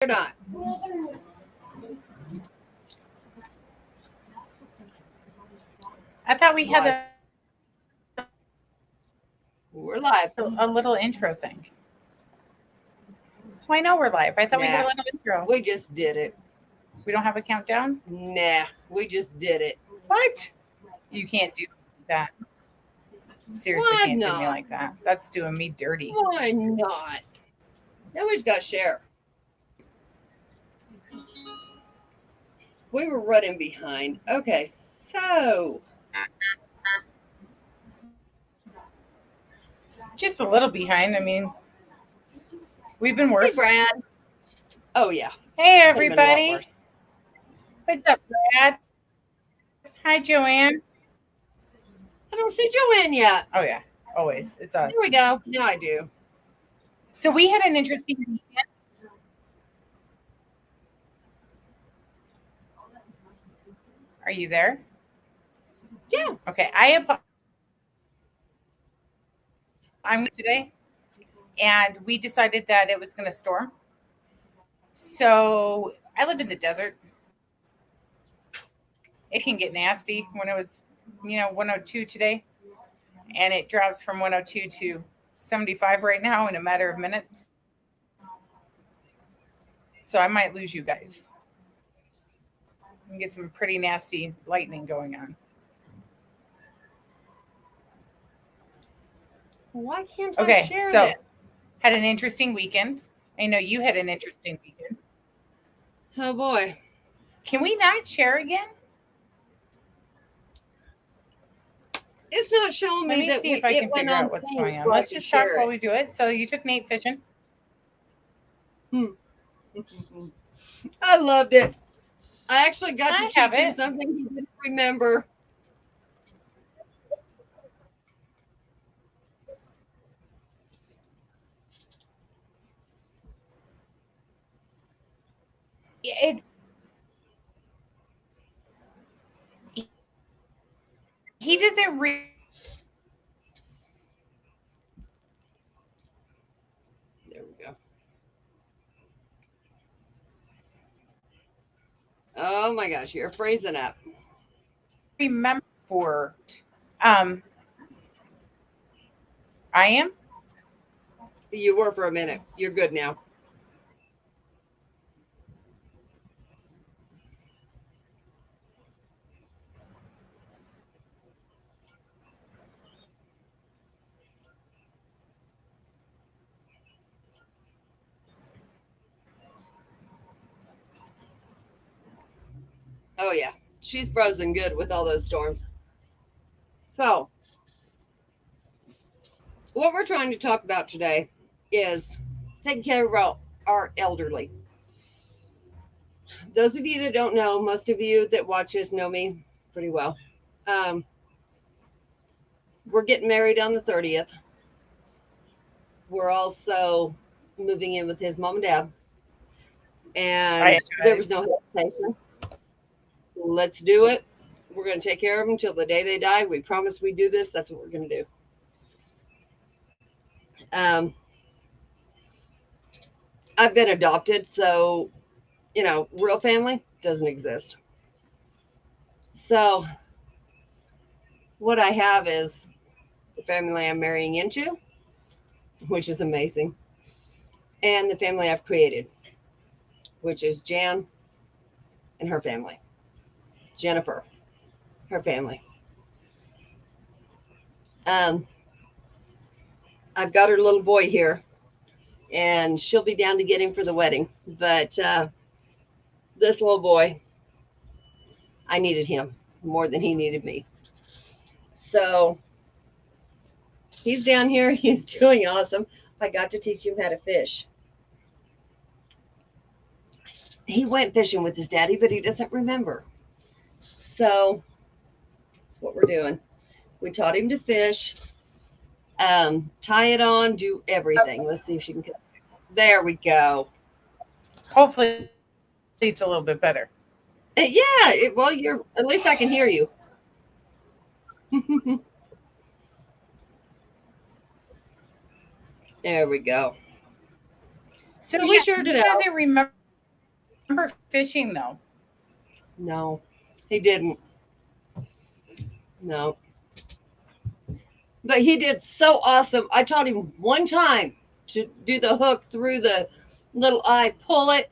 or not? I thought we had Live. We're live. a little intro thing. Well, I know we're live. I thought we had Nah, a little intro. we just did it. We don't have a countdown? Nah, we just did it. What? You can't do that. Seriously, Why can't do me not? like that. That's doing me dirty. Why not? Nobody's got to share. We were running behind. Okay, so Just a little behind. I mean, we've been hey, worse. Brad. Oh yeah, Hey, could have been a lot everybody. worse. What's up, Brad? Hi, Joanne. I don't see Joanne yet. Oh, yeah. Always. It's us. There we go. Now I do. So we had an interesting weekend. Are you there? Yeah. Okay. I'm today, and we decided that it was going to storm. So I live in the desert. It can get nasty when it was, 102 today, and it drops from 102 to 75 right now in a matter of minutes. So I might lose you guys. And get some pretty nasty lightning going on. Why can't I Okay, share so it? had an interesting weekend. I know you had an interesting weekend. Oh boy. Can we not share again? It's not showing Let me me that see if I it can went figure on out what's thing going on. so I Let's could just talk share while it. we do it. So you took Nate fishing. I loved it. I actually got to I teach have him it. something he didn't remember. It's he doesn't There we go. Oh my gosh, you're freezing up. remember for um I am. You were for a minute. You're good now. Oh yeah, she's frozen good with all those storms. So, what we're trying to talk about today is taking care of our elderly. Those of you that don't know, most of you that watch us know me pretty well. Um, we're getting married on the 30th. We're also moving in with his mom and dad. I And there was guys. no hesitation. Let's do it. We're going to take care of them until the day they die. We promise we do this. That's what we're going to do. Um, I've been adopted, so, real family doesn't exist. So, what I have is the family I'm marrying into, which is amazing, and the family I've created, which is Jan and her family, Jennifer, her family. Um, I've got her little boy here, and she'll be down to get him for the wedding. But this little boy, I needed him more than he needed me. So he's down here. He's doing awesome. I got to teach him how to fish. He went fishing with his daddy, but he doesn't remember. So that's what we're doing. We taught him to fish, tie it on, do everything. Let's see if she can. There we go. Hopefully it's a little bit better. Yeah. Well, you're at least I can hear you. There we go. So So we yeah, shared he it out. doesn't remember fishing though. No, he didn't. No. But he did so awesome. I taught him one time to do the hook through the little eye, pull it.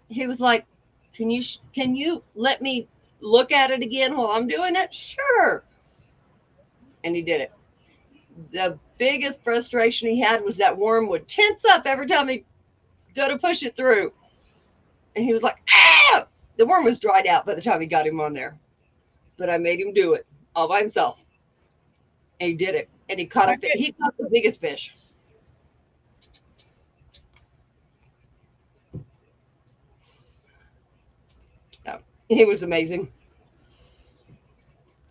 He was like, can you let me look at it again while I'm doing it?" Sure. And he did it. The biggest frustration he had was that worm would tense up every time he go to push it through. And he was like, "Ah!" The worm was dried out by the time he got him on there. But I made him do it all by himself. And he did it. And he caught the biggest fish. Yeah, he was amazing.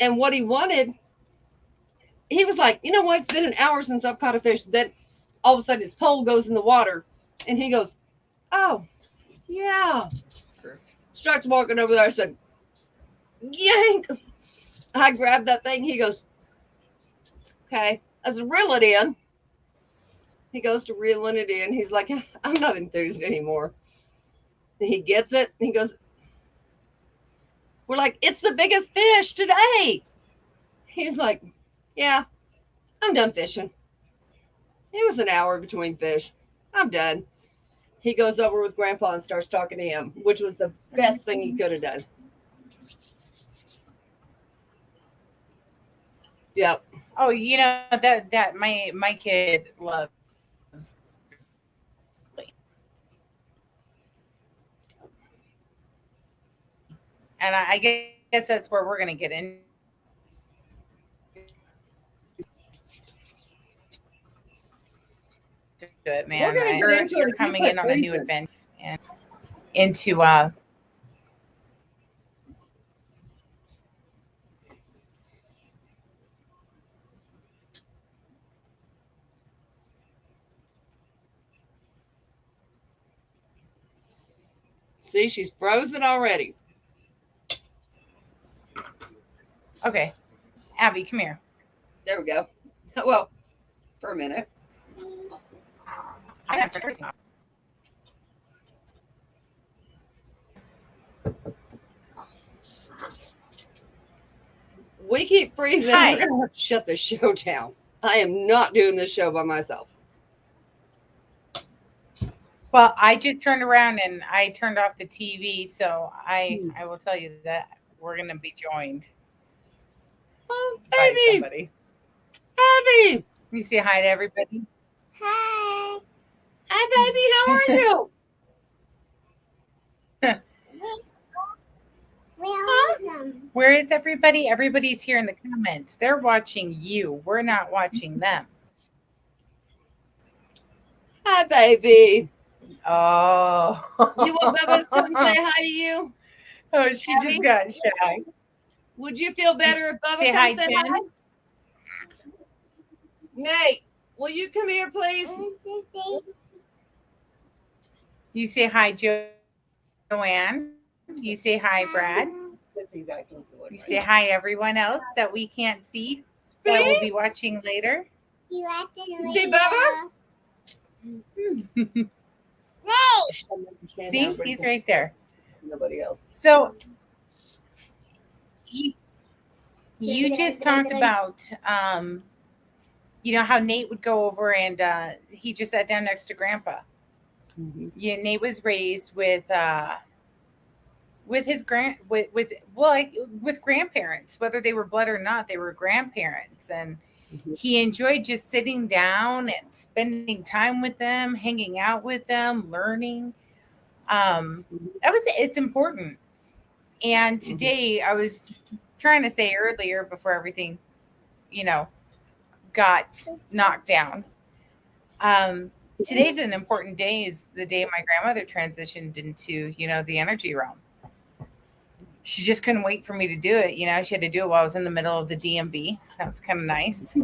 And what he wanted, he was like, "You know what? It's been an hour since I've caught a fish." Then all of a sudden his pole goes in the water and he goes, "Oh, yeah." Starts walking over there. I said, "Yank." I grabbed that thing. He goes, "Okay." I said, "Reel it in." He goes to reeling it in. He's like, "I'm not enthused anymore." He gets it. He goes, we're like, "It's the biggest fish today." He's like, "Yeah, I'm done fishing." It was an hour between fish. "I'm done." He goes over with Grandpa and starts talking to him, which was the best thing he could have done. Yep. Oh, that my kid loves, and I guess that's where we're gonna get into it, We're man. gonna get into it You're if you coming quit in on a new breathing. adventure and into See, she's frozen already. okay, Abby, come here. There we go. Well, for a minute. I have to turn everything off. We keep freezing. We're Hi. gonna have to shut the show down. I am not doing this show by myself. Well, I just turned around and I turned off the TV, so I will tell you that we're gonna be joined Oh, by baby, somebody. Abby. You say hi to everybody. Hi. Hi, baby. How are you? We Huh? are them. Where is everybody? Everybody's here in the comments. They're watching you. We're not watching them. Hi, baby. Oh. You want Bubba to come say hi to you? Oh, she Abby? just got shy. Would you feel You better if Bubba say come hi, said Jen. hi? Nate, will you come here, please? You say hi, Joanne. You say hi, Brad. That's exactly what You say hi, everyone else that we can't see that will See? be watching later. You have to See, Bubba? See, he's right there. Nobody else. So you just talked about, how Nate would go over and he just sat down next to Grandpa. Mm-hmm. Yeah, Nate was raised with his with grandparents, whether they were blood or not, they were grandparents, and he enjoyed just sitting down and spending time with them, hanging out with them, learning. It's important. And today I was trying to say earlier before everything, got knocked down. Today's an important day. Is the day my grandmother transitioned into, the energy realm. She just couldn't wait for me to do it. She had to do it while I was in the middle of the DMV. That was kind of nice,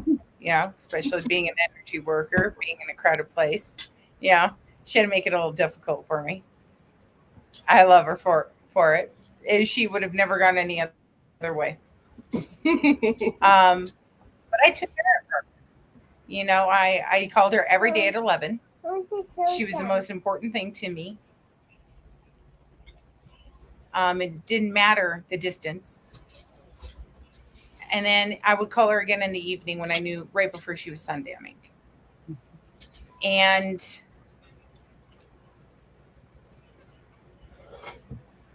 especially being an energy worker, being in a crowded place. Yeah, she had to make it a little difficult for me. I love her for it. She would have never gone any other way. But I took care of her. I called her every day at 11. She was the most important thing to me. It didn't matter the distance. And then I would call her again in the evening when I knew right before she was sundowning. And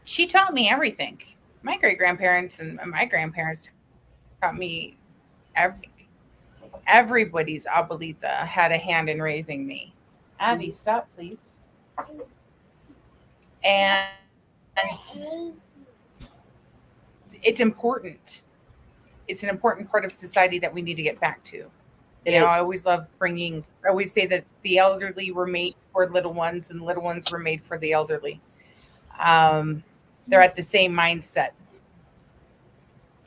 she taught me everything. My great grandparents and my grandparents taught me everything. Everybody's abuelita had a hand in raising me. Abby, stop, please. And it's important. It's an important part of society that we need to get back to. It You know, is. I always love bringing, I always say that the elderly were made for little ones and little ones were made for the elderly. They're at the same mindset.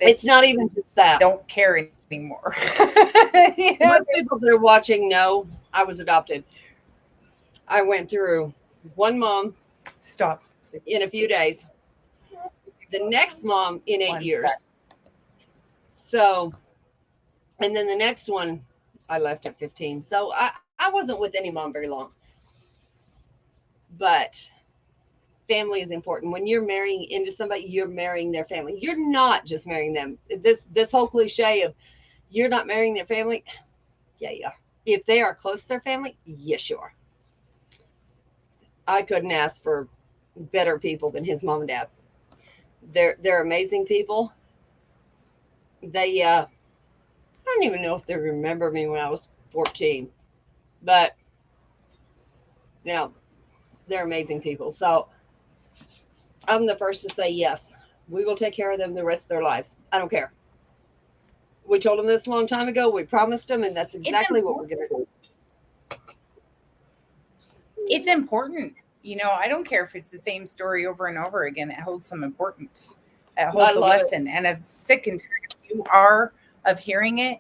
They It's not even just that. don't care anymore. You know? Most people that are watching know I was adopted. I went through one mom Stop. in a few days, the next mom in 8 years. Sec. So, and then the next one I left at 15. So I wasn't with any mom very long. But family is important. When you're marrying into somebody, you're marrying their family. You're not just marrying them. This whole cliche of you're not marrying their family. Yeah, you are. If they are close to their family, yes, you are. I couldn't ask for better people than his mom and dad. They're amazing people. They I don't even know if they remember me when I was 14, but you know, they're amazing people. So I'm the first to say yes. We will take care of them the rest of their lives. I don't care. We told them this a long time ago. We promised them, and that's exactly what we're going to do. It's important. You know, I don't care if it's the same story over and over again. It holds some importance. It holds a lesson. And as sick and tired you are of hearing it,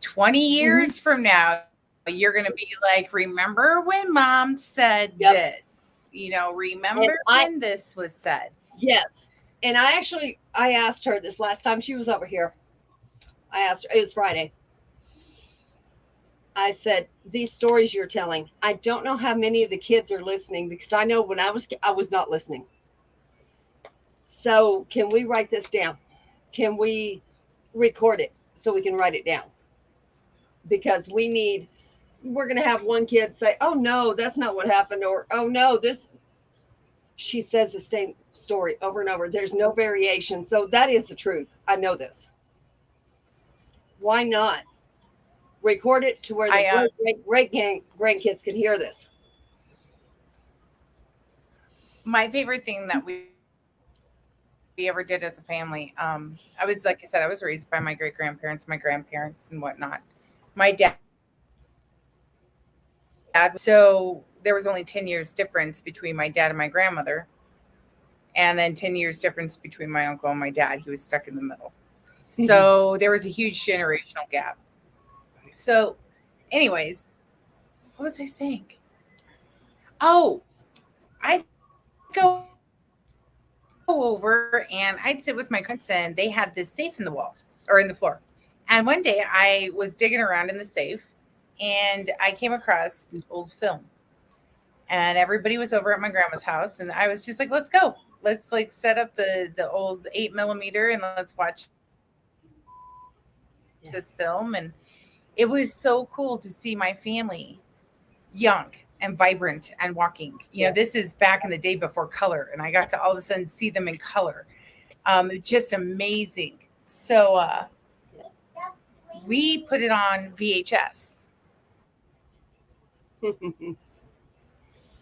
20 years from now, you're going to be like, remember when mom said this? You know, remember when this was said? Yes. And I asked her this last time she was over here. I asked her, it was Friday. I said, these stories you're telling, I don't know how many of the kids are listening because I know when I was not listening. So can we write this down? Can we record it so we can write it down? Because we're going to have one kid say, oh no, that's not what happened. Or, oh no, she says the same story over and over. There's no variation. So that is the truth. I know this. Why not record it to where the great grandkids can hear this? My favorite thing that we ever did as a family, I was, like I said, I was raised by my great grandparents, my grandparents, and whatnot. My dad, so there was only 10 years difference between my dad and my grandmother, and then 10 years difference between my uncle and my dad. He was stuck in the middle. So there was a huge generational gap. So anyways, what was I saying? Oh, I'd go over and I'd sit with my cousins, and they had this safe in the wall or in the floor. And one day I was digging around in the safe and I came across an old film. And everybody was over at my grandma's house, and I was just like, let's go. Let's like set up the old 8mm and let's watch this film. And it was so cool to see my family young and vibrant and walking. You know, this is back in the day before color, and I got to all of a sudden see them in color. Just amazing. So we put it on VHS.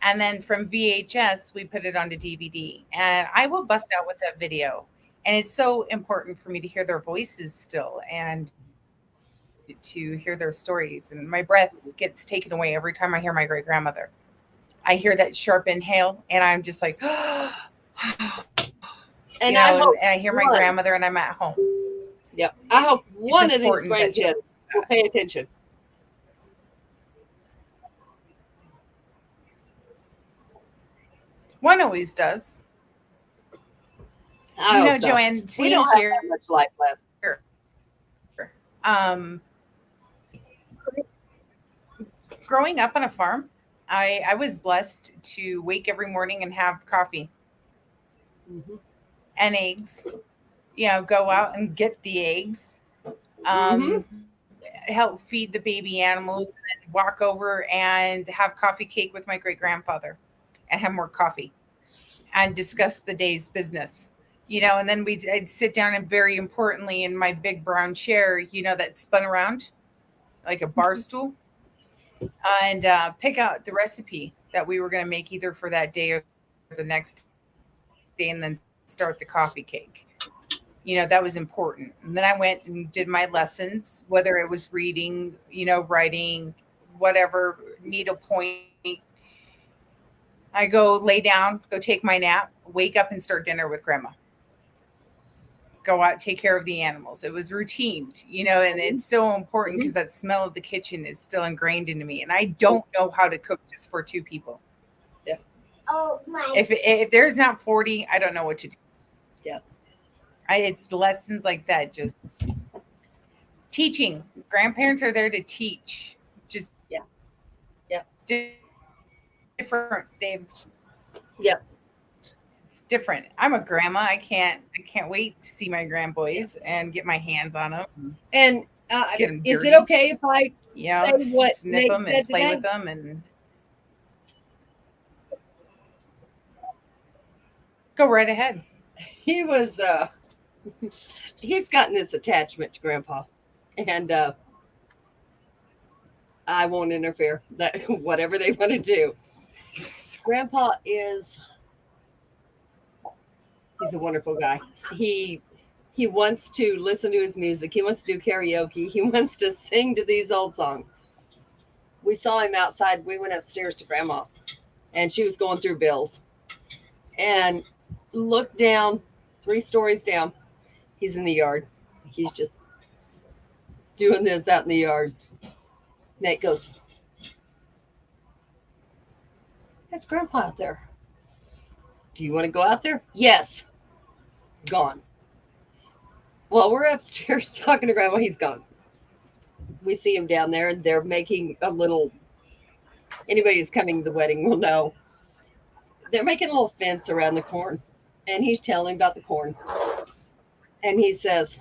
And then from VHS, we put it onto DVD. And I will bust out with that video. And it's so important for me to hear their voices still and to hear their stories. And my breath gets taken away every time I hear my great grandmother. I hear that sharp inhale, and I'm just like, and I hear my grandmother, and I'm at home. Yep. I hope one of these grandkids will pay attention. One always does. You know, Joanne, we don't have that much life left. Growing up on a farm, I was blessed to wake every morning and have coffee. Mhm. and eggs. Go out and get the eggs. Mhm. Um, Help feed the baby animals, and then walk over and have coffee cake with my great grandfather, and have more coffee and discuss the day's business. And then I'd sit down and, very importantly, in my big brown chair, that spun around like a bar stool, and pick out the recipe that we were going to make either for that day or the next day, and then start the coffee cake. That was important. And then I went and did my lessons, whether it was reading, writing, whatever, needlepoint. I go lay down, go take my nap, wake up and start dinner with grandma. Go out, take care of the animals. It was routine, and it's so important because Mhm. that smell of the kitchen is still ingrained into me. And I don't know how to cook just for two people. Yeah. Oh my. If there's not 40, I don't know what to do. Yeah. It's lessons like that, just teaching. Grandparents are there to teach, just Yeah. different. Yeah. It's Yeah. different. I'm a grandma. I can't wait to see my grandboys and get my hands on them, get them And dirty, is it okay if I say sniff what them and Nate play said with them, today? and go right ahead. He was he's gotten this attachment to Grandpa, and I won't interfere. That whatever they want to do. Grandpa is he's a wonderful guy. He he wants to listen to his music. He wants to do karaoke. He wants to sing to these old songs. We saw him outside. We went upstairs to Grandma, and she was going through bills, and looked down 3 stories down. He's in the yard. He's just doing this out in the yard. Nate goes, "That's Grandpa out there. Do you want to go out there?" Yes. Gone. Well, we're upstairs talking to Grandma. He's gone. We see him down there, and they're making a little. Anybody who's coming to the wedding will know they're making a little fence around the corn, and he's telling about the corn. And he says,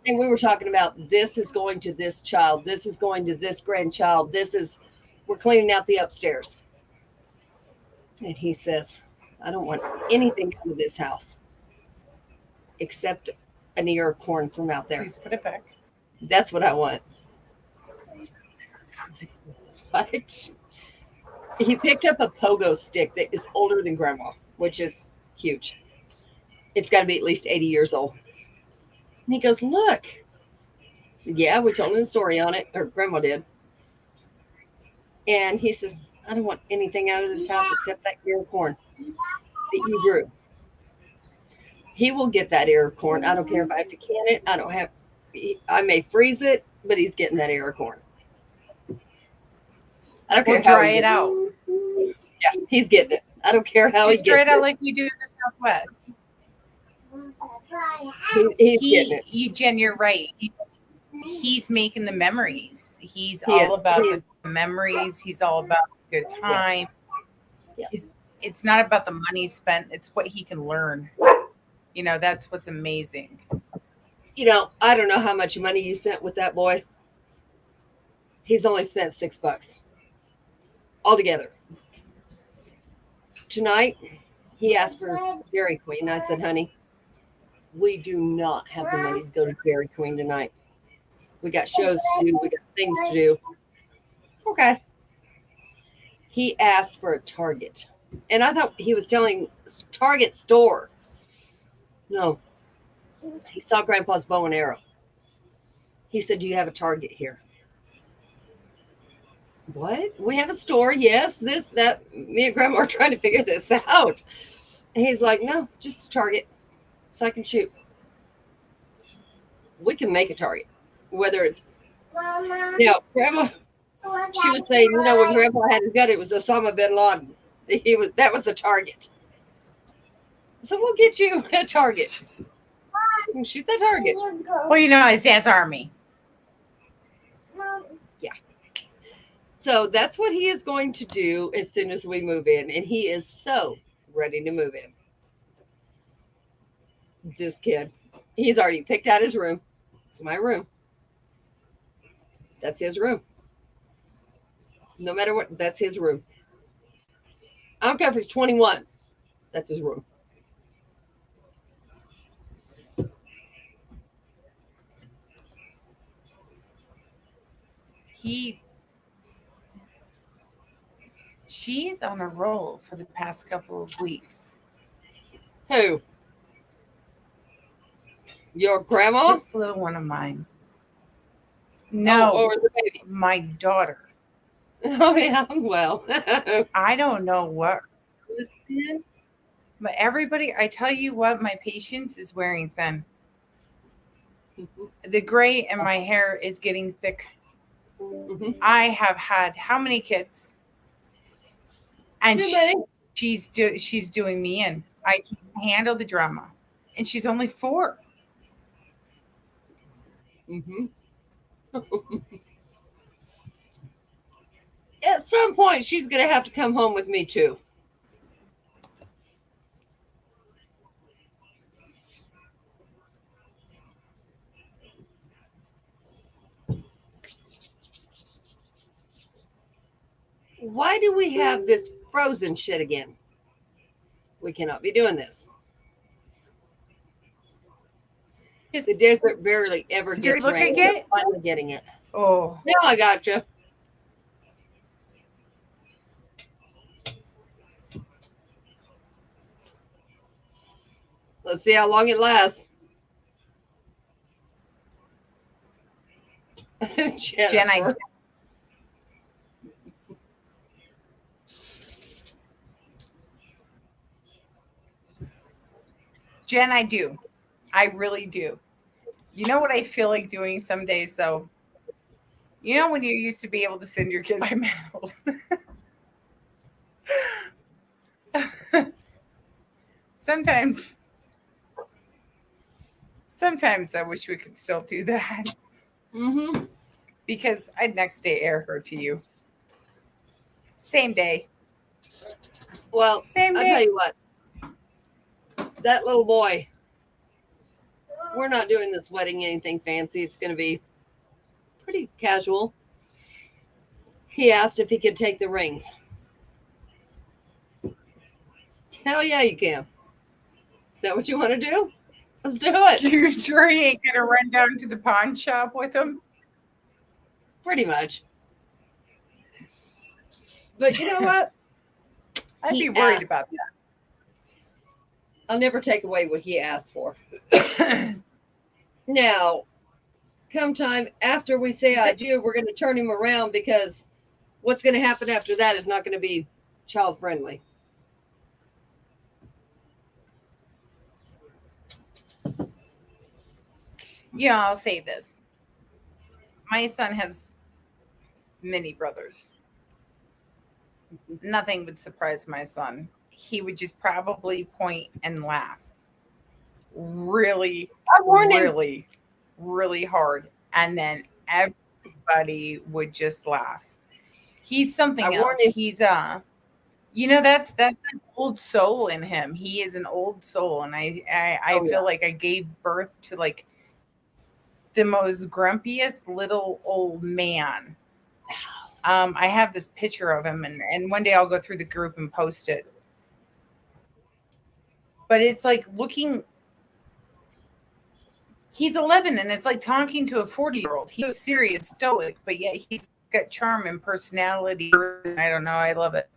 and we were talking about this is going to this child, this is going to this grandchild, this is we're cleaning out the upstairs. And he says, I don't want anything out of this house except an ear of corn from out there. Please put it back. That's what I want. But he picked up a pogo stick that is older than grandma, which is huge. It's got to be at least 80 years old. And he goes, look. I said, yeah, we told him the story on it, or grandma did. And he says, I don't want anything out of this house except that ear of corn that you grew. He will get that ear of corn. I don't care if I have to can it. I don't have, I may freeze it, but he's getting that ear of corn. I don't We'll care how dry he it gets out. it. Yeah, he's getting it. I don't care how he Just dry gets it out it. like we do in the Southwest. He's getting it. Jen, you're right. He's making the memories. He's He all is. about He the is. memories. He's all about a good Yeah. time. Yeah. It's not about the money spent. It's what he can learn. That's what's amazing. I don't know how much money you sent with that boy. He's only spent $6 altogether. Tonight, he asked for Dairy Queen. I said, honey, we do not have the money to go to Dairy Queen tonight. We got shows to do. We got things to do. Okay. He asked for a Target. And I thought he was telling Target store. No, he saw Grandpa's bow and arrow. He said, do you have a Target here? What? We have a store, yes, this, that. Me and Grandma are trying to figure this out. And he's like, no, just a Target so I can shoot. We can make a Target, whether it's Grandma. She was saying, when Grandpa had his gun, it was Osama bin Laden. That was the Target. So we'll get you a Target. You can shoot that Target. Well, his dad's army. Yeah. So that's what he is going to do as soon as we move in, and he is so ready to move in. This kid, he's already picked out his room. It's my room. That's his room. No matter what, that's his room. I don't care if he's 21. That's his room. He she's on a roll for the past couple of weeks. Who? Your grandma? This little one of mine. Oh, No, or the baby? my daughter. Oh, yeah. Well, I don't know what this is, but everybody, I tell you what, my patience is wearing thin. The gray in my hair is getting thick. mhm. I have had how many kids? And Too many. she's doing me in. I can't handle the drama. And she's only 4. Hmm. At some point, she's going to have to come home with me, too. Why do we have this frozen shit again? We cannot be doing this. Just The desert barely ever did you gets look rain. again? We're finally getting it. Oh, Now I got you. Let's see how long it lasts. Jen, Jennifer. I do. I really do. You know what I feel like doing some days though? You know when you used to be able to send your kids by mail? sometimes sometimes I wish we could still do that Mm-hmm. because I'd next day air her to you. Same day. Well, Same I'll tell day. you what. That little boy, we're not doing this wedding anything fancy. It's going to be pretty casual. He asked if he could take the rings. Hell yeah, you can. Is that what you want to do? Let's do it. You sure he ain't gonna run down to the pawn shop with him? Pretty much. But you know what? I'd He be worried asked. about I'll never take away what he asked for. that. Now, come time after we say Is I it do, we're going to turn him around because what's going to happen after that is not going to be child friendly. Yeah, I'll say this. My son has many brothers. Nothing would surprise my son. He would just probably point and laugh really, I warned him. really, really hard. And then everybody would just laugh. He's I something warned else. him. He's that's an old soul in him. He is an old soul. And I Oh, yeah. feel like I gave birth to like the most grumpiest little old man. I have this picture of him, and one day I'll go through the group and post it. But it's like looking, he's 11, and it's like talking to a 40-year-old. He's so serious, stoic, but yet he's got charm and personality. I don't know. I love it.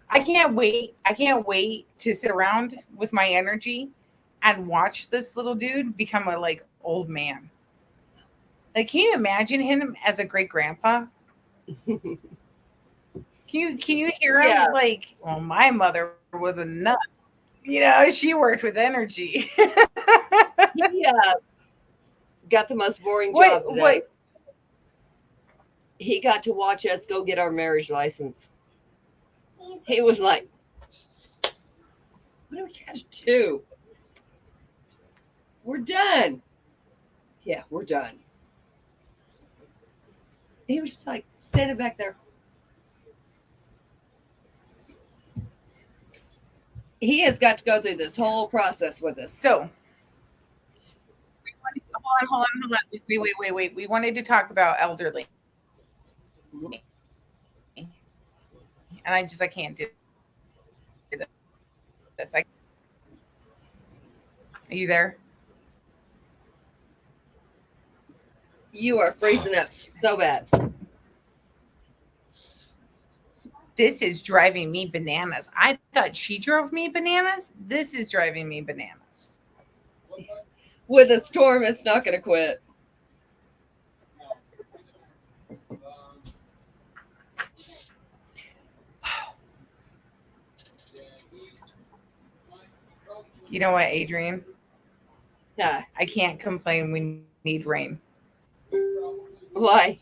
I can't wait. I can't wait to sit around with my energy and watch this little dude become a like old man. Like, can you imagine him as a great grandpa? Can you hear him? Yeah. Like, well, my mother was a nut. She worked with energy. He got the most boring what job today. what He got to watch us go get our marriage license. He was like, what do we got to do? We're done. Yeah, we're done. He was just like standing back there. He has got to go through this whole process with us. So, hold on. Wait. We wanted to talk about elderly. And I can't do this. Are you there? You are freezing up so bad. This is driving me bananas. I thought she drove me bananas. This is driving me bananas. With a storm, it's not going to quit. You know what, Adrienne? Yeah. I can't complain. We need rain. Why?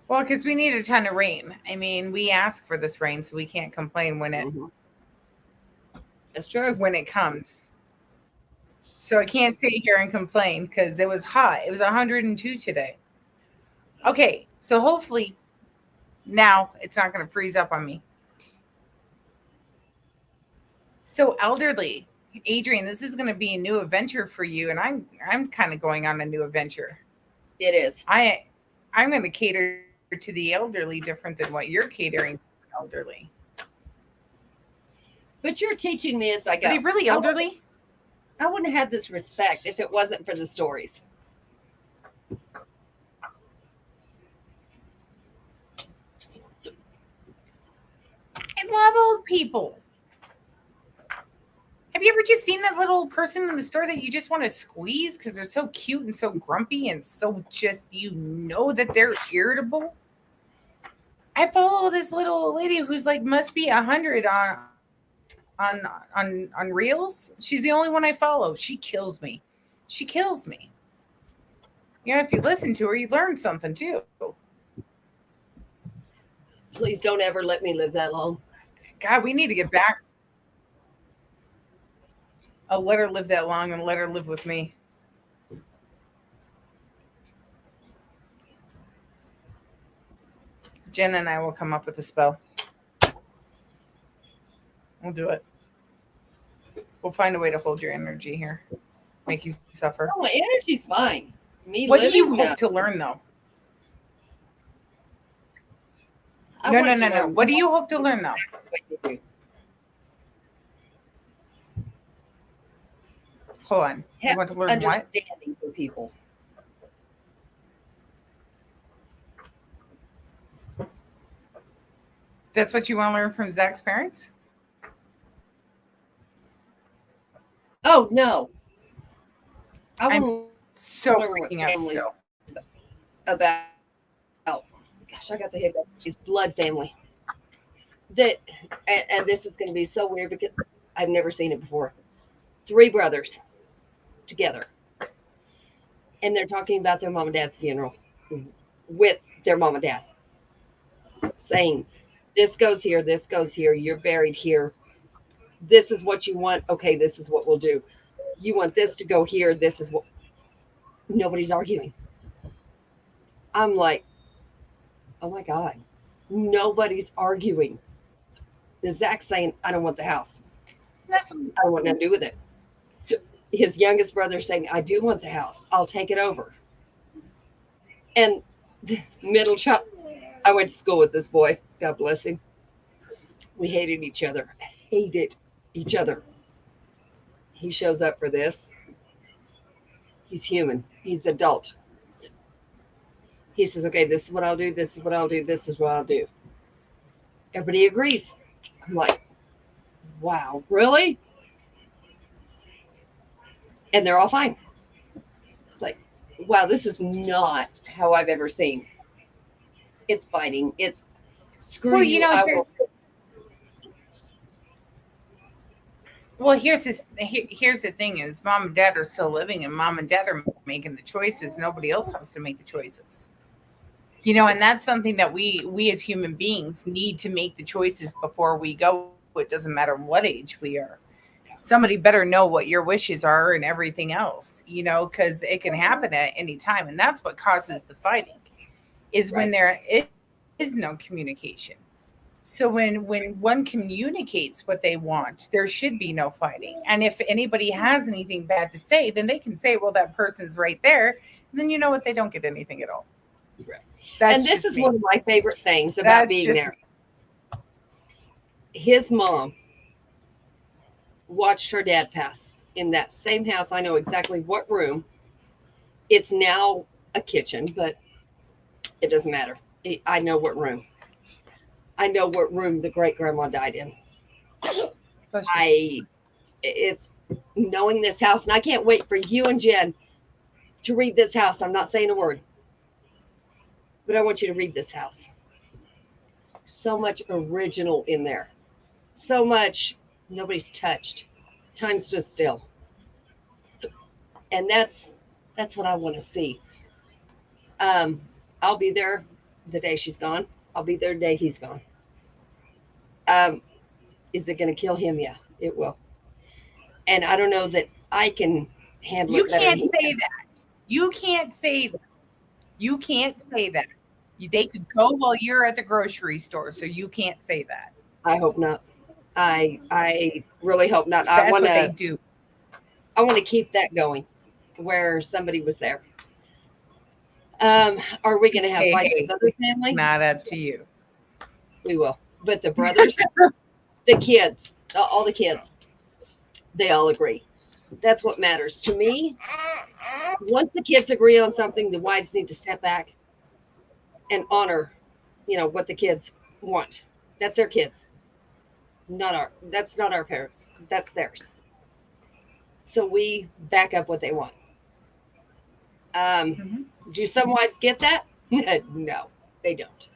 Well, because we need a ton of rain. I mean, we ask for this rain, so we can't complain That's true. when it comes. So I can't sit here and complain because it was hot. It was 102 today. Okay, so hopefully now it's not going to freeze up on me. So elderly, Adrienne, this is going to be a new adventure for you, and I'm kind of going on a new adventure. It is. I'm going to cater to the elderly different than what you're catering to the elderly. But you're teaching me as I go. Are they really elderly? I wouldn't have had this respect if it wasn't for the stories. I love old people. Have you ever just seen that little person in the store that you just want to squeeze because they're so cute and so grumpy and so just, that they're irritable? I follow this little lady who's like must be 100 on Reels. She's the only one I follow. She kills me. If you listen to her, you learn something too. Please don't ever let me live that long. God, we need to get back. I'll let her live that long and let her live with me. Jen and I will come up with a spell. We'll do it. We'll find a way to hold your energy here. Make you suffer. Oh, my energy's fine. What do you hope to learn, though? No. What do you hope to learn, though? Hold on. You want to learn what? Understanding for people. That's what you want to learn from Zach's parents? Oh, no. I'm so freaking out still. About, gosh, I got the hiccup. His blood family. That, and this is going to be so weird because I've never seen it before. 3 brothers together. And they're talking about their mom and dad's funeral with their mom and dad. Saying, this goes here, you're buried here. This is what you want. Okay, this is what we'll do. You want this to go here. This is what. Nobody's arguing. I'm like, oh my God. Nobody's arguing. Zach's saying, I don't want the house. I don't want nothing to do with it. His youngest brother saying, I do want the house. I'll take it over. And the middle child, I went to school with this boy. God bless him. We hated each other. He shows up for this. He's human. He's adult. He says, okay, this is what I'll do. This is what I'll do. This is what I'll do. Everybody agrees. I'm like, wow, really? And they're all fine. It's like, wow, this is not how I've ever seen. It's fighting. It's screw you. Well, here's the thing is mom and dad are still living and mom and dad are making the choices. Nobody else has to make the choices. And that's something that we as human beings need to make the choices before we go. It doesn't matter what age we are. Somebody better know what your wishes are and everything else, because it can happen at any time. And that's what causes the fighting. is when Right. there is no communication. So when one communicates what they want, there should be no fighting. And if anybody has anything bad to say, then they can say, well, that person's right there. And then you know what? They don't get anything at all. Right. And That's this just is one me. of my favorite things about That's being just there. His mom watched her dad pass in that same house. I know exactly what room. It's now a kitchen, but it doesn't matter. I know what room. I know what room the great grandma died in. Bless you. It's knowing this house, and I can't wait for you and Jen to read this house. I'm not saying a word, but I want you to read this house. So much original in there. So much nobody's touched. Time stood still. And that's what I want to see. Um, I'll be there the day she's gone. I'll be there the day he's gone. Um, is it going to kill him? Yeah, it will. And I don't know that I can handle You it better than can't he say can. that. You can't say that. You can't say that. They could go while you're at the grocery store, so you can't say that. I hope not. I really hope not. That's what they do. I want to keep that going, where somebody was there. Are we going to have fights with Hey, other family? not up to you. We will. But the brothers, the kids, all the kids, they all agree. That's what matters to me. Once the kids agree on something, the wives need to step back and honor, what the kids want. That's their kids, not our. That's not our parents. That's theirs. So we back up what they want. Um, Mhm. do some wives get that? No, they don't.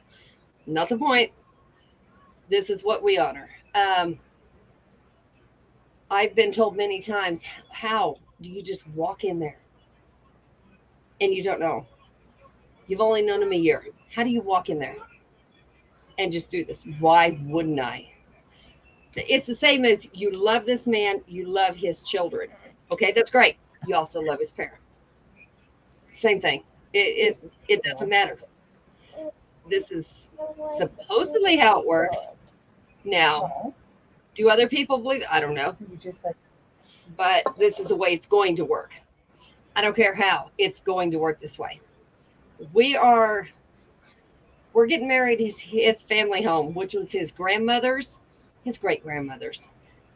Not the point. This is what we honor. I've been told many times, how do you just walk in there and you don't know? You've only known him a year. How do you walk in there and just do this? Why wouldn't I? It's the same as you love this man, you love his children. Okay, that's great. You also love his parents. Same thing. It doesn't matter. This is supposedly how it works. Now, No, do other people believe? I don't know, you just like but this is the way it's going to work. I don't care how. It's going to work this way. We are we're getting married his family home, which was his grandmother's, his great grandmother's.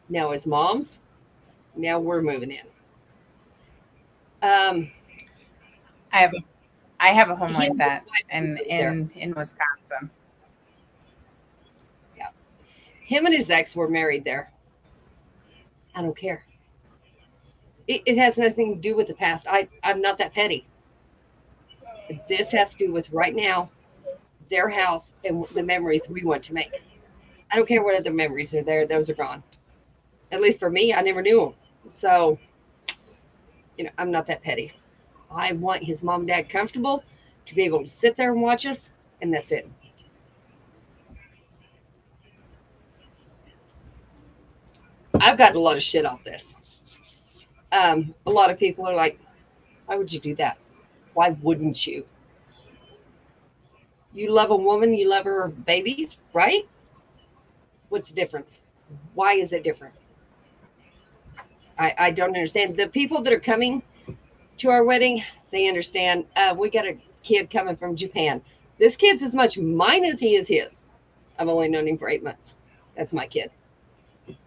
Now his mom's. Now we're moving in. Um, I have I have a home he like and his that wife in moved there. Wisconsin. Yeah, him and his ex were married there. I don't care. It has nothing to do with the past. I'm not that petty. This has to do with right now, their house, and the memories we want to make. I don't care what other memories are there; those are gone. At least for me, I never knew them. So I'm not that petty. I want his mom and dad comfortable to be able to sit there and watch us, and that's it. I've gotten a lot of shit off this. A lot of people are like, "Why would you do that? Why wouldn't you? You love a woman, you love her babies, right? What's the difference? Why is it different? I don't understand. The people that are coming to our wedding, they understand. We got a kid coming from Japan. This kid's as much mine as he is his. I've only known him for 8 months. That's my kid.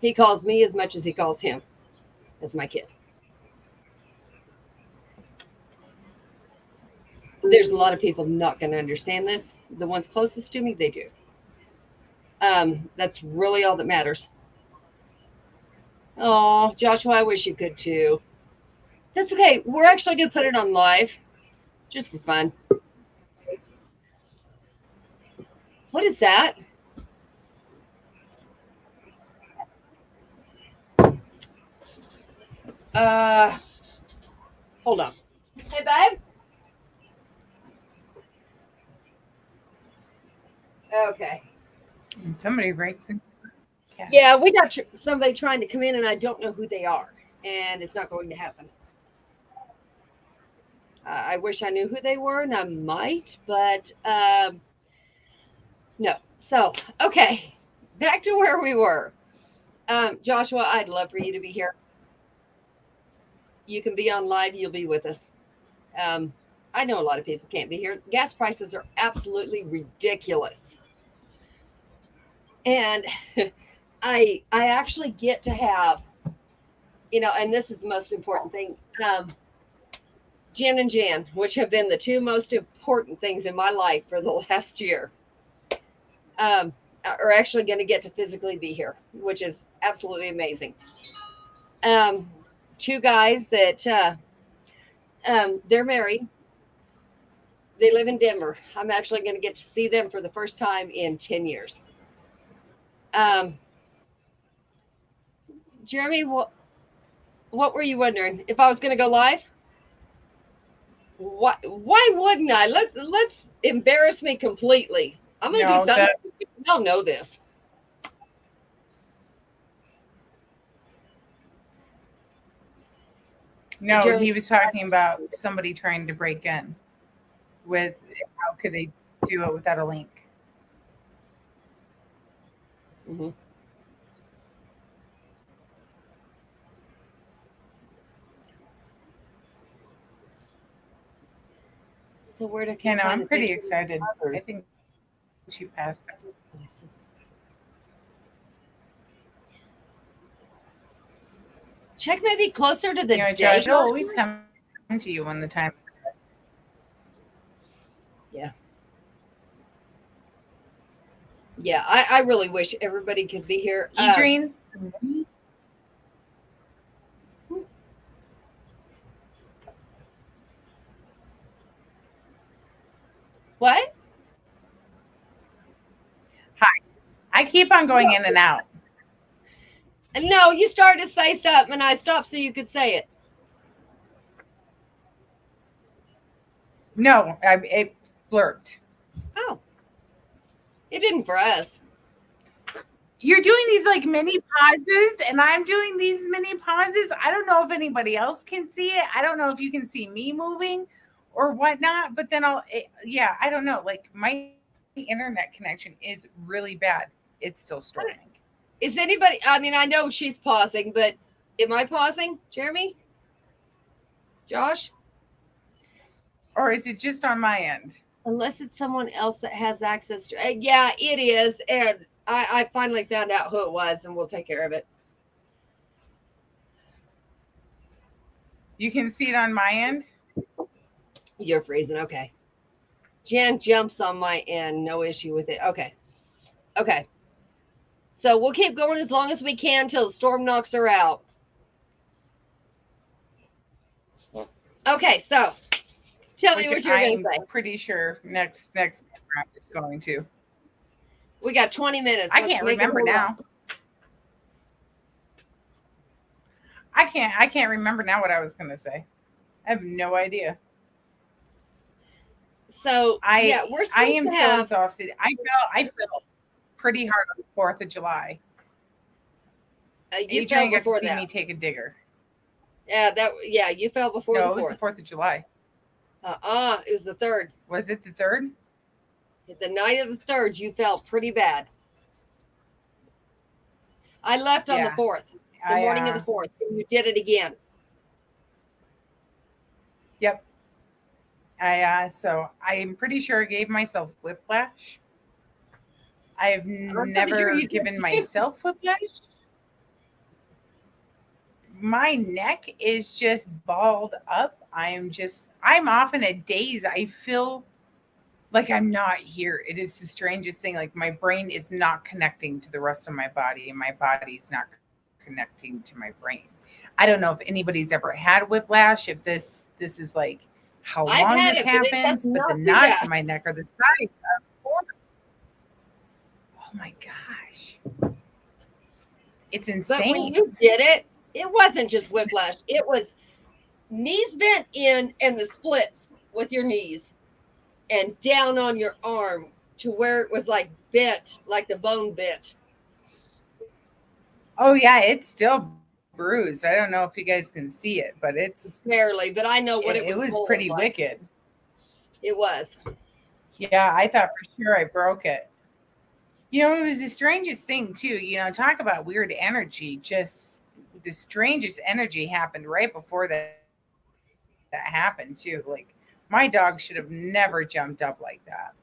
He calls me as much as he calls him. That's my kid. There's a lot of people not going to understand this. The ones closest to me, they do. That's really all that matters. Oh, Joshua, I wish you could too. That's okay. We're actually going to put it on live just for fun. What is that? Uh, hold on. Hey, babe. Okay. And somebody writes in Yeah, we cats. got somebody trying to come in, and I don't know who they are, and it's not going to happen. I wish I knew who they were, and I might, but no. So, okay, back to where we were. Joshua, I'd love for you to be here. You can be on live. You'll be with us. Um, I know a lot of people can't be here. Gas prices are absolutely ridiculous, and I actually get to have, and this is the most important thing. Jen and Jan, which have been the two most important things in my life for the last year, are actually going to get to physically be here, which is absolutely amazing. Um, Two guys that they're married. They live in Denver. I'm actually going to get to see them for the first time in 10 years. Um, Jeremy, what were you wondering? If I was going to go live? Why wouldn't I? Let's embarrass me completely. I'm going to do something. Y'all know this. No, Jeremy, he was talking about somebody trying to break in with how could they do it without a link? Mm-hmm. So where to Yeah, no, I'm pretty excited. I think she passed. Check maybe closer to the You know, day. Josh, it'll always come to you when the time. Yeah. Yeah, I really wish everybody could be here. Adrienne? What? Hi. I keep on going in and out. No, you started to say something and I stopped so you could say it. No, it blurred. Oh. It didn't for us. You're doing these like mini pauses and I'm doing these mini pauses. I don't know if anybody else can see it. I don't know if you can see me moving or whatnot, but then I don't know. Like my internet connection is really bad. It's still storming. Is anybody, I mean, I know she's pausing, but am I pausing, Jeremy? Josh? Or is it just on my end? Unless it's someone else that has access to yeah, it is. And I finally found out who it was and we'll take care of it. You can see it on my end? You're freezing. Okay. Jan jumps on my end. No issue with it. Okay. Okay. So we'll keep going as long as we can till the storm knocks her out. Okay, so tell me what you're going to say. I'm pretty sure next round it's going to. We got 20 minutes. I can't remember now. I can't remember now what I was going to say. I have no idea. So I am so exhausted. I felt pretty hard on the 4th of July. You got to see me take a digger. Yeah, you fell before the 4th. No, it was the 4th of July. It was the 3rd. Was it the 3rd? The night of the 3rd, you fell pretty bad. I left on the 4th, the morning of the 4th, and you did it again. Yep. So I'm pretty sure I gave myself whiplash. I've never given myself whiplash. My neck is just balled up. I'm often at days. I feel like I'm not here. It is the strangest thing. Like my brain is not connecting to the rest of my body and my body's not connecting to my brain. I don't know if anybody's ever had whiplash, if this is like how long this happens, but the knots in my neck are the size of 4. Oh my gosh. It's insane. But when you did it, it wasn't just whiplash. It was knees bent in and the splits with your knees and down on your arm to where it was like bent, like the bone bent. Oh yeah, it's still bruise. I don't know if you guys can see it, but Barely, but I know what it was swollen pretty like. wicked. It was. Yeah, I thought for sure I broke it. It was the strangest thing too. Talk about weird energy. Just the strangest energy happened right before that happened too. Like my dog should have never jumped up like that.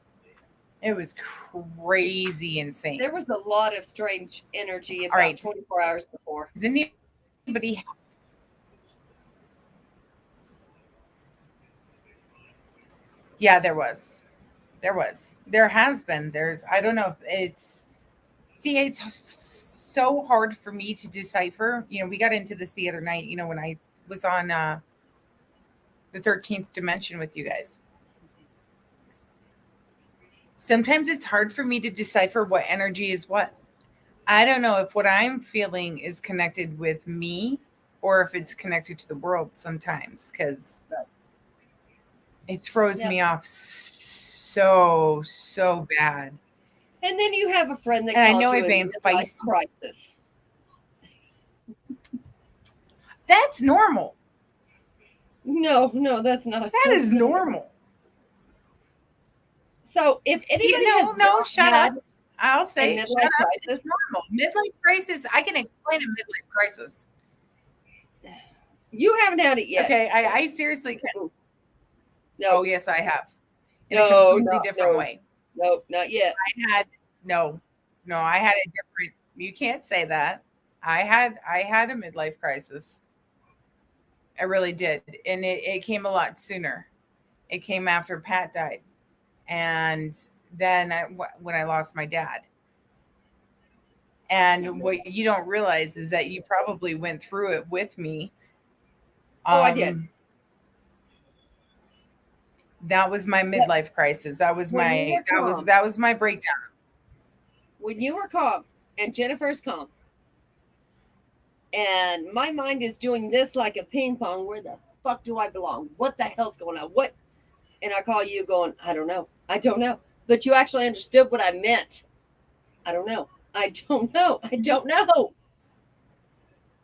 It was crazy insane. There was a lot of strange energy All right. about 24 hours before. Does anybody Yeah, there has been. I don't know if it's, see, it's so hard for me to decipher. We got into this the other night, when I was on the 13th dimension with you guys. Sometimes it's hard for me to decipher what energy is what. I don't know if what I'm feeling is connected with me or if it's connected to the world sometimes, because it throws Yep. me off so bad. And then you have a friend that And I calls know you I've in been midlife feisty. crisis. That's normal. No, that's not. That is normal. So if anybody has not Shut had up. I'll say, a shut midlife up. crisis, It's normal. Midlife crisis. I can explain a midlife crisis. you haven't had it yet. Okay, I seriously can. No, Oh, yes, I have. In a No, completely different no. way. no, not yet. I had no, I had a different. You can't say that. I had a midlife crisis. I really did, and it came a lot sooner. It came after Pat died, and then when I lost my dad. And what you don't realize is that you probably went through it with me. Oh, I did. That was my midlife crisis. That was When you my were calm. that was my breakdown. When you were calm and Jennifer's calm, and my mind is doing this like a ping pong, where the fuck do I belong? What the hell's going on? What? And I call you going, I don't know. I don't know. But you actually understood what I meant. I don't know. I don't know. I don't know.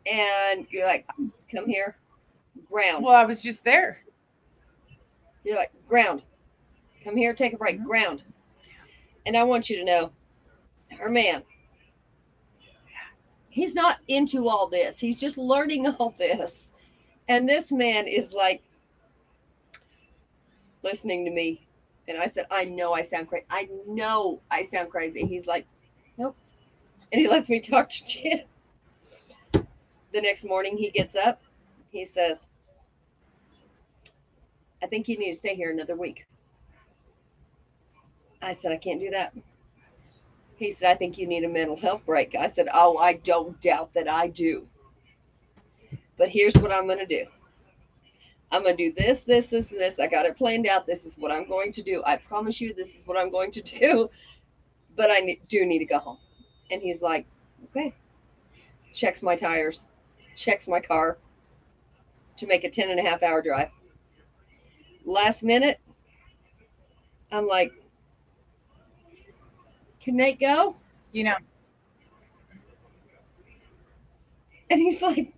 And you're like, come here, ground. Well, I was just there. You're like, ground. Come here, take a break, ground. And I want you to know, her man, he's not into all this. He's just learning all this. And this man is like listening to me. And I said, I know I sound crazy. I know I sound crazy. He's like, nope. And he lets me talk to Jen. The next morning he gets up. He says, I think you need to stay here another week. I said, I can't do that. He said, I think you need a mental health break. I said, oh, I don't doubt that I do. But here's what I'm going to do. I'm going to do this, this, this, and this. I got it planned out. This is what I'm going to do. I promise you this is what I'm going to do. But I do need to go home. And he's like, okay. Checks my tires, checks my car to make a 10.5 hour drive. Last minute, I'm like, can Nate go? And he's like,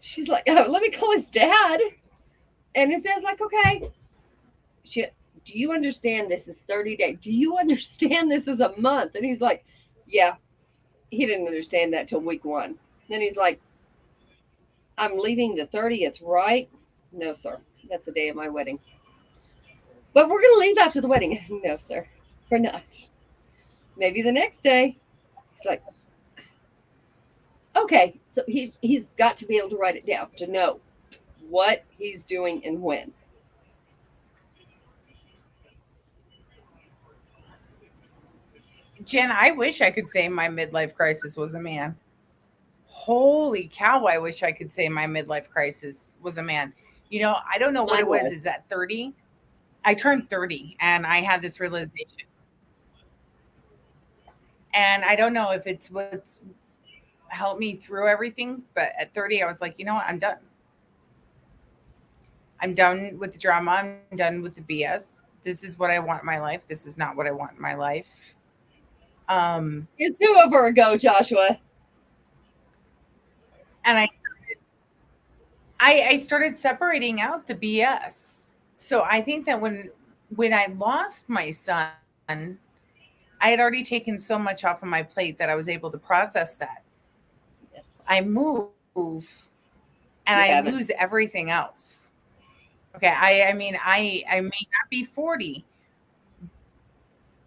she's like, oh, let me call his dad. And his dad's like, okay. Do you understand this is 30 days? Do you understand this is a month? And he's like, yeah. He didn't understand that till week 1. Then he's like, I'm leaving the 30th, right? No, sir. That's the day of my wedding. But we're going to leave after the wedding. No, sir. We're not. Maybe the next day. It's like, okay. So he's got to be able to write it down to know what he's doing and when. Jen, I wish I could say my midlife crisis was a man. Holy cow, I wish I could say my midlife crisis was a man. I don't know what it was. Is at 30? I turned 30 and I had this realization. And I don't know if it's what's helped me through everything, but at 30, I was like, you know what? I'm done. I'm done with the drama. I'm done with the BS. This is what I want in my life. This is not what I want in my life. It's 2 of her ago, Joshua. and I started separating out the BS. So I think that when I lost my son, I had already taken so much off of my plate that I was able to process that. Yes. I move and I You lose haven't. everything else. Okay, I may not be 40,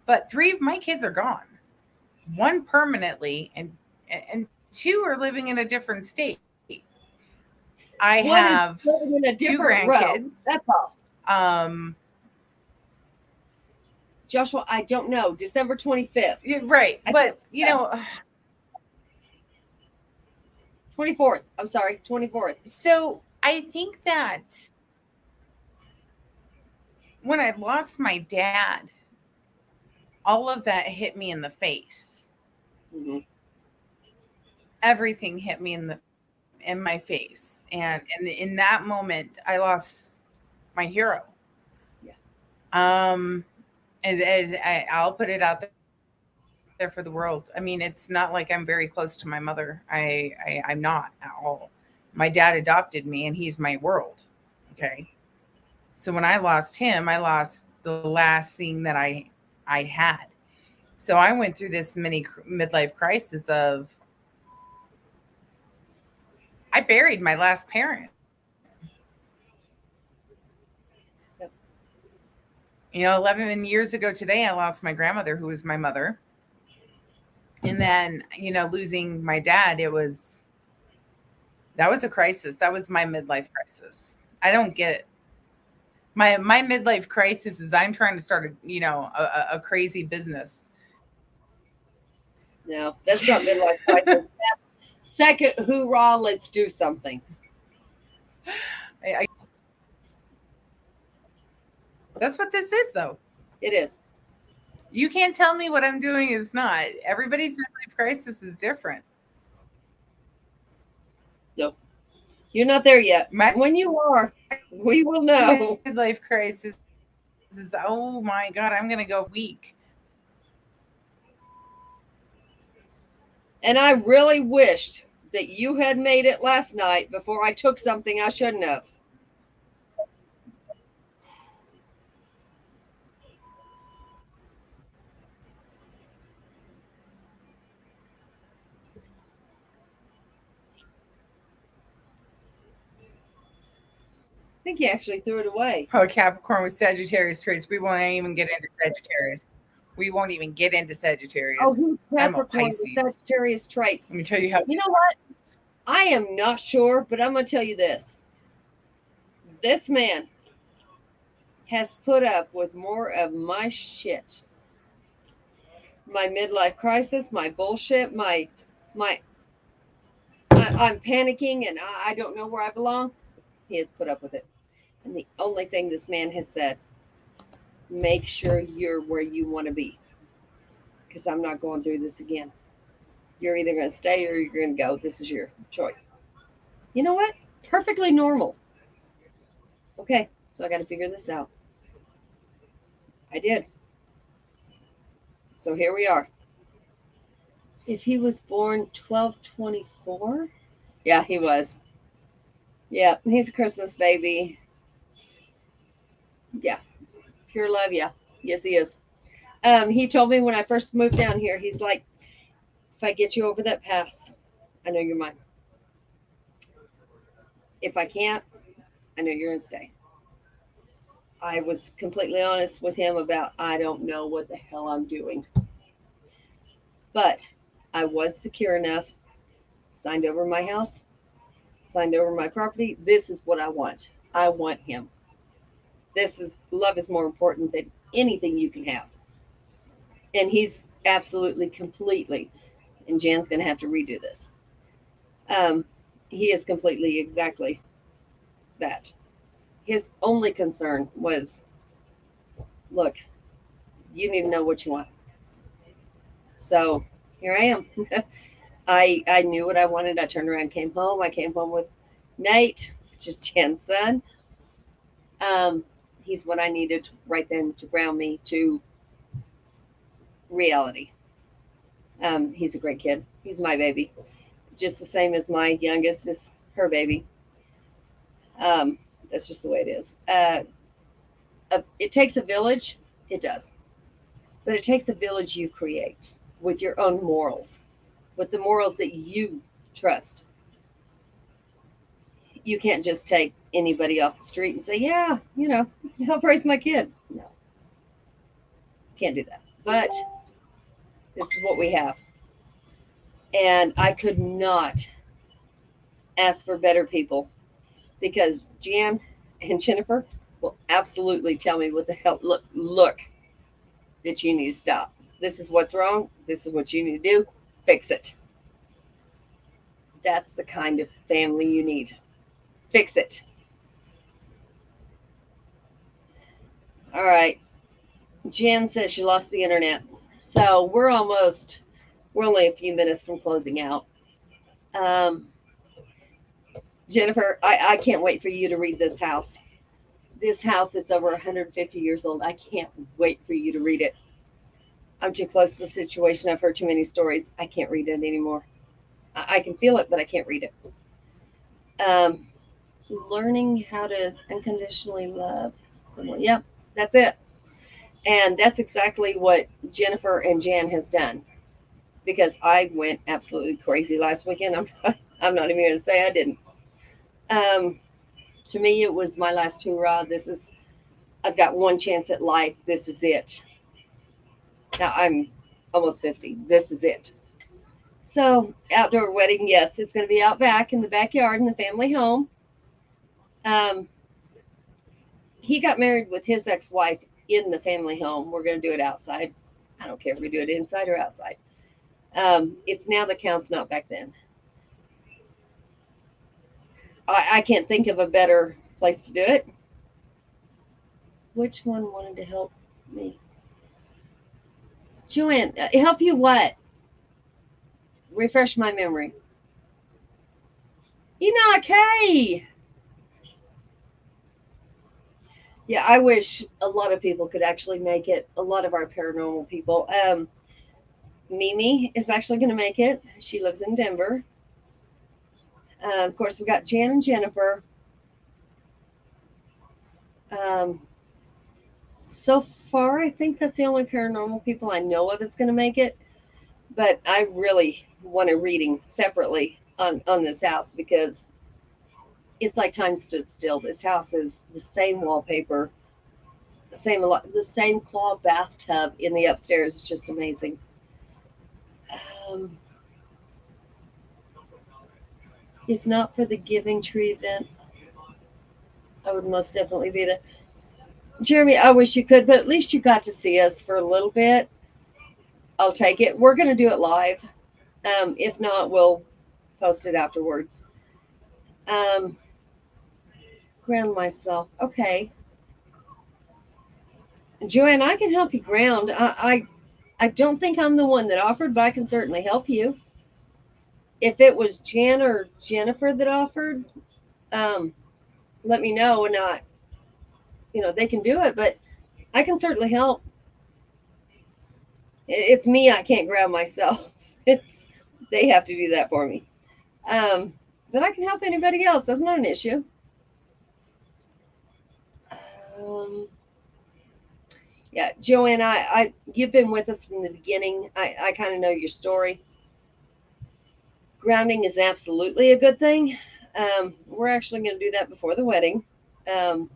but three of my kids are gone. One permanently, and two are living in a different state. I One is have living in a two different realm. grandkids. That's all. Um, Joshua, I don't know. December 25th. right, I but can't. 24th. I'm sorry, 24th. so I think that when I lost my dad, all of that hit me in the face. Hmm. Everything hit me in my face, and in that moment, I lost my hero. Yeah. Um, I'll put it out there for the world. I mean, it's not like I'm very close to my mother. I'm not at all. My dad adopted me, and he's my world. Okay. So when I lost him, I lost the last thing that I had. So I went through this midlife crisis of I buried my last parent. Yep. 11 years ago today, I lost my grandmother, who was my mother. And then, losing my dad, that was a crisis. That was my midlife crisis. I don't get it. My midlife crisis is I'm trying to start a crazy business. No, that's not midlife crisis. Second, hoorah, let's do something. I That's what this is, though. It is. You can't tell me what I'm doing is not. Everybody's midlife crisis is different. No, you're not there yet. My When you are, we will midlife know. crisis is, oh my God, I'm going to go week. And I really wished that you had made it last night before I took something I shouldn't have. I think you actually threw it away. Oh, Capricorn with Sagittarius traits. We won't even get into Sagittarius. We won't even get into Oh, Sagittarius. who's I'm a Capricorn with Pisces. Sagittarius traits? Let me tell you how. You know what? I am not sure, but I'm going to tell you this. This man has put up with more of my shit, my midlife crisis, my bullshit, my I'm panicking and I don't know where I belong. He has put up with it. And the only thing this man has said, make sure you're where you want to be. Because I'm not going through this again. You're either going to stay or you're going to go. This is your choice. You know what? Perfectly normal. Okay, so I got to figure this out. I did. So here we are. If he was born 12/24, yeah, he was. Yeah, he's a Christmas baby. Yeah, pure love. Yeah, yes, he is. He told me when I first moved down here, he's like, if I get you over that pass, I know you're mine. If I can't, I know you're gonna stay. I was completely honest with him about I don't know what the hell I'm doing, but I was secure enough. Signed over my house, signed over my property. This is what I want. I want him. This is love is more important than anything you can have. And he's absolutely completely, and Jan's going to have to redo this. Um, he is completely exactly that. His only concern was, look, you need to know what you want. So here I am. I knew what I wanted. I turned around, came home. I came home with Nate, which is Jan's son. Um, he's what I needed right then to ground me to reality. He's a great kid. He's my baby. just the same as my youngest is her baby. Um, that's just the way it is. It takes a village. It does. But it takes a village you create with your own morals, with the morals that you trust. You can't just take anybody off the street and say, yeah, help raise my kid. No, can't do that. But this is what we have. And I could not ask for better people because Jan and Jennifer will absolutely tell me what the hell. Look, that you need to stop. This is what's wrong. This is what you need to do. Fix it. That's the kind of family you need. Fix it. All right. Jan says she lost the internet. So we're only a few minutes from closing out. Um, Jennifer, I can't wait for you to read this house. This house is over 150 years old. I can't wait for you to read it. I'm too close to the situation. I've heard too many stories. I can't read it anymore. I can feel it, but I can't read it. Um, Learning how to unconditionally love someone. Yep, that's it. And that's exactly what Jennifer and Jan has done. Because I went absolutely crazy last weekend. I'm not even going to say I didn't. Um, to me, it was my last hurrah. I've got one chance at life. This is it. Now I'm almost 50. This is it. So, outdoor wedding, yes, it's going to be out back in the backyard in the family home. Um, he got married with his ex-wife in the family home. We're going to do it outside. I don't care if we do it inside or outside. It's now that counts, not back then. I can't think of a better place to do it. Which one wanted to help me? Joanne, help you what? Refresh my memory. Enoch, hey! Yeah, I wish a lot of people could actually make it. A lot of our paranormal people. Mimi is actually going to make it. She lives in Denver. Of course, we got Jan and Jennifer. Um, so far, I think that's the only paranormal people I know of that's going to make it. But I really want a reading separately on this house because it's like time stood still. This house is the same wallpaper, the same claw bathtub in the upstairs. It's just amazing. Um, if not for the Giving Tree event, I would most definitely be there. Jeremy, I wish you could, but at least you got to see us for a little bit. I'll take it. We're going to do it live. If not, we'll post it afterwards. Um, Ground myself. Okay. Joanne, I can help you ground. I don't think I'm the one that offered, but I can certainly help you. If it was Jan or Jennifer that offered, um, let me know and they can do it, but I can certainly help. It's me. I can't ground myself. It's they have to do that for me. Um, but I can help anybody else. That's not an issue. Um, yeah, Joanne, you've been with us from the beginning. I kind of know your story. Grounding is absolutely a good thing. We're actually going to do that before the wedding. Um,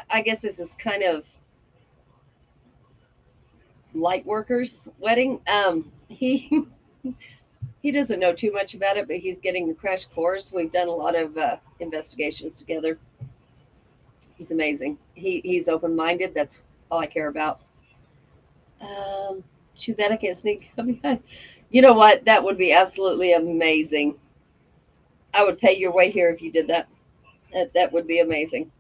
I guess this is kind of light workers wedding. He he doesn't know too much about it, but he's getting the crash course. We've done a lot of investigations together. He's amazing. He's open minded. That's all I care about. Too bad I can't sneak up behind. You know what? That would be absolutely amazing. I would pay your way here if you did that. That would be amazing.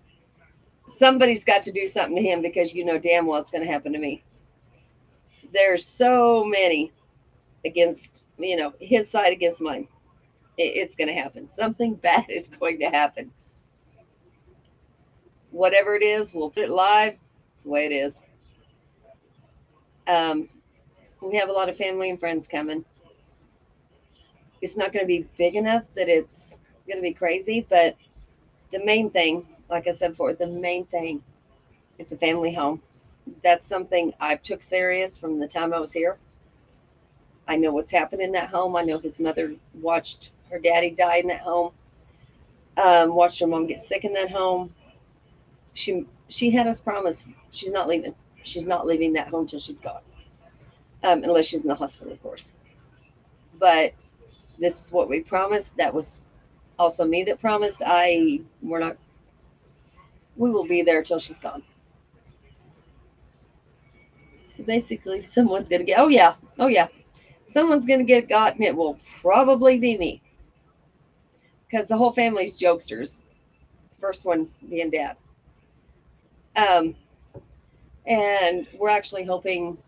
Somebody's got to do something to him because you know damn well it's going to happen to me. There's so many against, his side against mine. It's going to happen. Something bad is going to happen. Whatever it is, we'll put it live. It's the way it is. Um, we have a lot of family and friends coming. It's not going to be big enough that it's going to be crazy, but the main thing, like I said before, the main thing is a family home. That's something I've took serious from the time I was here. I know what's happened in that home. I know his mother watched her daddy die in that home. Watched her mom get sick in that home. She had us promise she's not leaving. She's not leaving that home till she's gone, unless she's in the hospital, of course. But this is what we promised. That was also me that promised. We're not. We will be there till she's gone. So basically, someone's gonna get. Oh yeah, oh yeah. Someone's gonna get got, and it will probably be me because the whole family's jokesters. First one being dad. Um, and we're actually hoping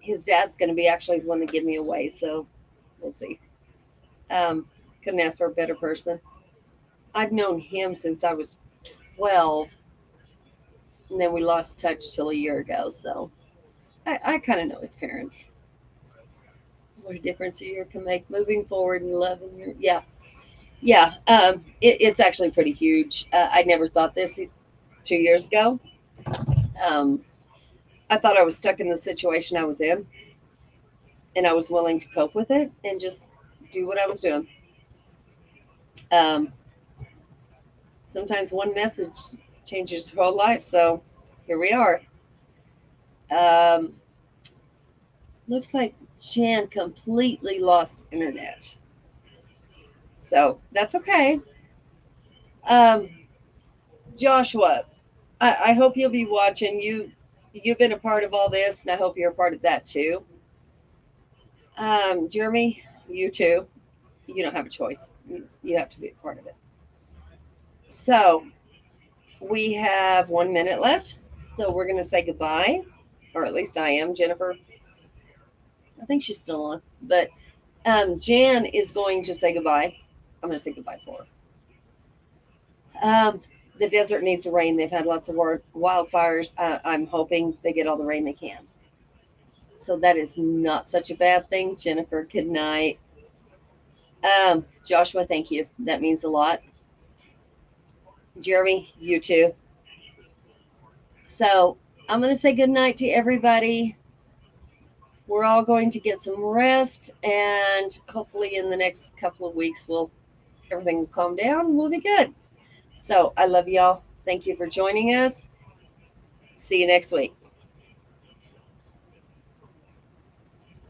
his dad's going to be actually the one to give me away. So we'll see. Um, couldn't ask for a better person. I've known him since I was 12, and then we lost touch till a year ago. So I kind of know his parents. What a difference a year can make moving forward in love. And yeah, yeah. It's actually pretty huge. I never thought this 2 years ago. Um, I thought I was stuck in the situation I was in, and I was willing to cope with it and just do what I was doing. Um, Sometimes one message changes your whole life. So here we are. Um, Looks like Jan completely lost internet. So that's okay. Um, Joshua, I hope you'll be watching. You've been a part of all this, and I hope you're a part of that too. Jeremy, you too. You don't have a choice. You have to be a part of it. So we have 1 minute left. So we're going to say goodbye, or at least I am. Jennifer, I think she's still on. But Jan is going to say goodbye. I'm going to say goodbye for her. The desert needs rain. They've had lots of wildfires. I'm hoping they get all the rain they can. So that is not such a bad thing. Jennifer, good night. Joshua, thank you. That means a lot. Jeremy, you too. So I'm going to say good night to everybody. We're all going to get some rest, and hopefully in the next couple of weeks, everything will calm down and we'll be good. So I love y'all. Thank you for joining us. See you next week.